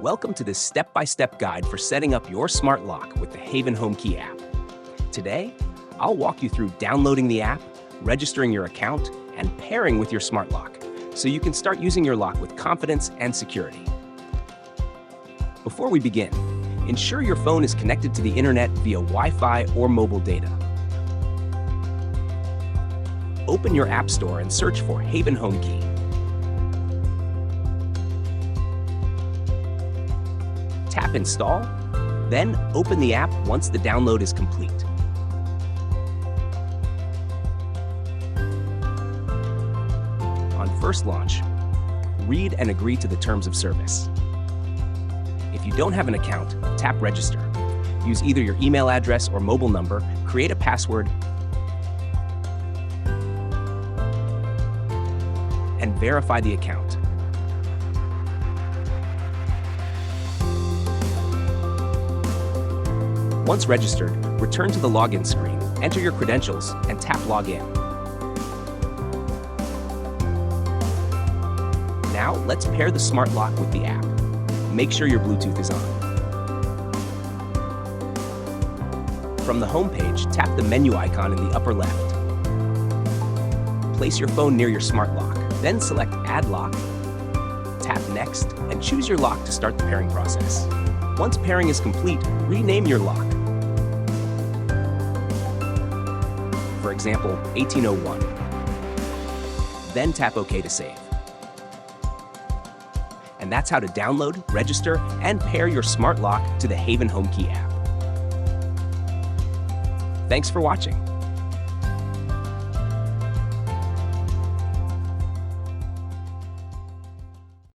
Welcome to this step-by-step guide for setting up your smart lock with the Haven HomeKey app. Today, I'll walk you through downloading the app, registering your account, and pairing with your smart lock, so you can start using your lock with confidence and security. Before we begin, ensure your phone is connected to the internet via Wi-Fi or mobile data. Open your app store and search for Haven HomeKey. Tap Install, then open the app once the download is complete. On first launch, read and agree to the terms of service. If you don't have an account, tap Register. Use either your email address or mobile number, create a password, and verify the account. Once registered, return to the login screen, enter your credentials, and tap Login. Now, let's pair the smart lock with the app. Make sure your Bluetooth is on. From the home page, tap the menu icon in the upper left. Place your phone near your smart lock, then select Add Lock, tap Next, and choose your lock to start the pairing process. Once pairing is complete, rename your lock. For example, 1801. Then tap OK to save. And that's how to download, register, and pair your smart lock to the Haven HomeKey app. Thanks for watching.